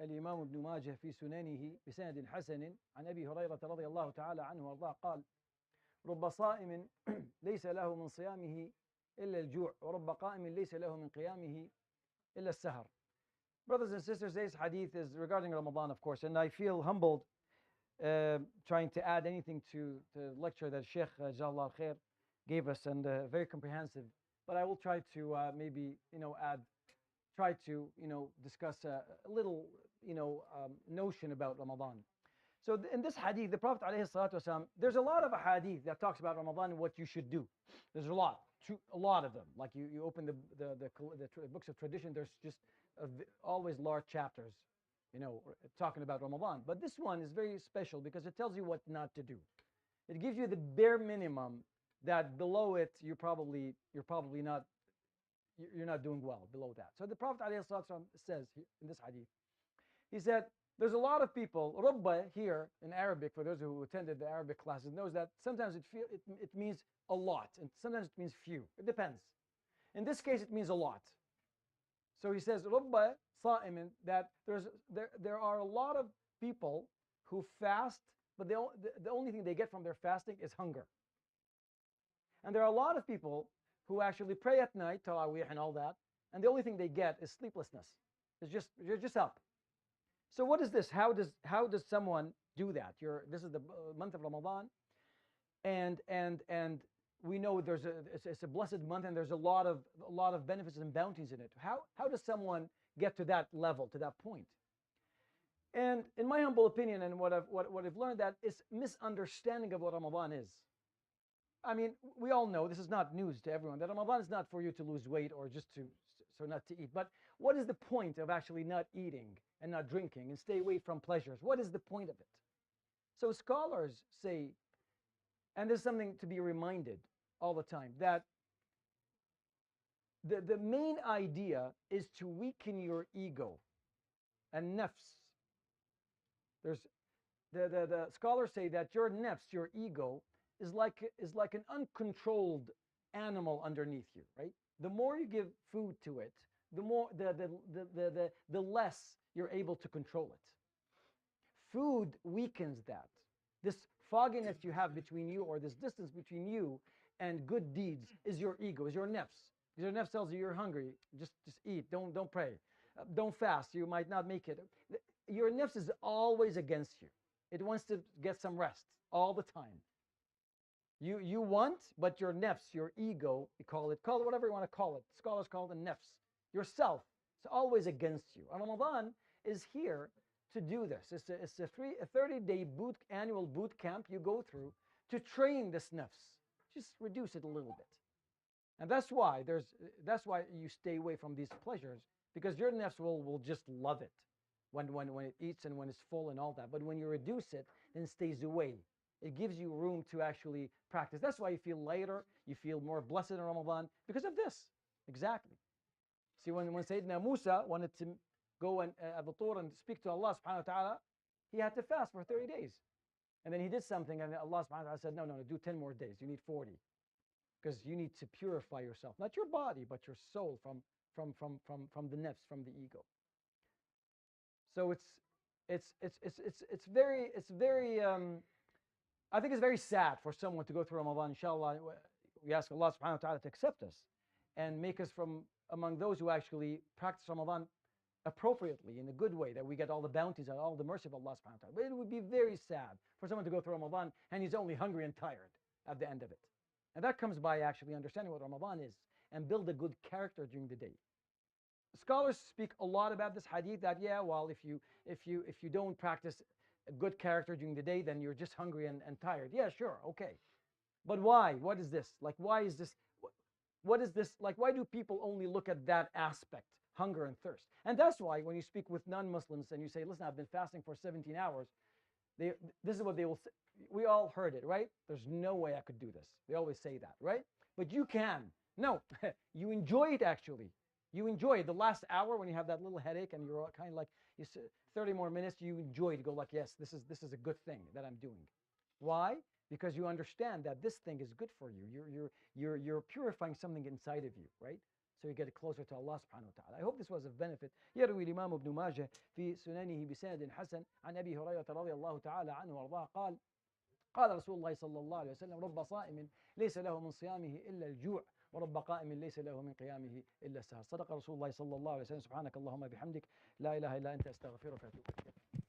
الإمام ابن ماجه في سننه بسند حسن عن أبي هريرة رضي الله تعالى عنه وارضاه قال رب صائم ليس له من صيامه إلا الجوع ورب قائم ليس له من قيامه إلا السهر. Brothers and sisters, this hadith is regarding Ramadan, of course, and I feel humbled trying to add anything to the lecture that Sheikh Jazakallah Khair gave us, and very comprehensive. But I will try to maybe try to discuss a little notion about Ramadan. So in this hadith, the Prophet ﷺ, there's a lot of hadith that talks about Ramadan and what you should do. There's a lot of them. Like you open the books of tradition, there's just always large chapters, talking about Ramadan. But this one is very special because it tells you what not to do. It gives you the bare minimum that below it you're probably not doing well below that. So the Prophet ﷺ says in this hadith, he said, there's a lot of people, rubba here in Arabic, for those who attended the Arabic classes, knows that sometimes it means a lot, and sometimes it means few. It depends. In this case, it means a lot. So he says, rubba sa'imin, that there are a lot of people who fast, but the only thing they get from their fasting is hunger. And there are a lot of people who actually pray at night, tarawih and all that, and the only thing they get is sleeplessness. You're just up. So what is this? How does someone do that? This is the month of Ramadan, and we know it's a blessed month, and there's a lot of benefits and bounties in it. How does someone get to that level, to that point? And in my humble opinion, and what I've learned, that is misunderstanding of what Ramadan is. I mean, we all know, this is not news to everyone, that Ramadan is not for you to lose weight or just so not to eat. But what is the point of actually not eating and not drinking and stay away from pleasures? What is the point of it? So scholars say, and there's something to be reminded all the time, that the main idea is to weaken your ego and nafs. The scholars say that your nafs, your ego, is like an uncontrolled animal underneath you, right? The more you give food to it, the less you're able to control it. Food weakens that. This fogginess you have between you, or this distance between you and good deeds, is your ego, is your nafs. Your nafs tells you you're hungry, just eat, don't pray, don't fast, you might not make it. Your nafs is always against you. It wants to get some rest all the time. You want, but your nafs, your ego, call it whatever you want to call it. Scholars call it nafs. Yourself is always against you. And Ramadan is here to do this. It's a 30-day annual boot camp you go through to train this nafs. Just reduce it a little bit. And that's why you stay away from these pleasures, because your nafs will just love it when it eats and when it's full and all that. But when you reduce it, then it stays away. It gives you room to actually practice. That's why you feel lighter, you feel more blessed in Ramadan, because of this. Exactly. See, when Sayyidina Musa wanted to go and Abatur and speak to Allah subhanahu wa ta'ala, he had to fast for 30 days. And then he did something, and Allah subhanahu wa ta'ala said, no, do 10 more days. You need 40. Because you need to purify yourself. Not your body, but your soul from the nafs, from the ego. So it's very I think it's very sad for someone to go through Ramadan. Inshallah, we ask Allah subhanahu wa ta'ala to accept us and make us from among those who actually practice Ramadan appropriately, in a good way, that we get all the bounties and all the mercy of Allah subhanahu wa ta'ala. But it would be very sad for someone to go through Ramadan and he's only hungry and tired at the end of it. And that comes by actually understanding what Ramadan is and build a good character during the day. Scholars speak a lot about this hadith, that if you don't practice a good character during the day, then you're just hungry and tired. Yeah, sure, okay. But why? What is this? Like, why is this? What is this? Like, why do people only look at that aspect, hunger and thirst? And that's why when you speak with non-Muslims and you say, listen, I've been fasting for 17 hours, this is what they will say. We all heard it, right? There's no way I could do this. They always say that, right? But you can. No, you enjoy it actually. You enjoy the last hour when you have that little headache and you're kind of like, 30 more minutes, you enjoy to go like, yes, this is a good thing that I'm doing. Why? Because you understand that this thing is good for you. You're purifying something inside of you, right? so you get closer to Allah subhanahu wa ta'ala. I hope this was of benefit. يروي الإمام ابن ماجه في سننه بسند حسن عن أبي هريرة رضي الله تعالى عنه وارضاه قال قال رسول الله صلى الله عليه وسلم رب صائم ليس له من صيامه إلا الجوع ورب قائم ليس له من قيامه إلا السهر. صدق رسول الله صلى الله عليه وسلم. سبحانك اللهم بحمدك لا إله إلا أنت أستغفرك وأتوب إليك.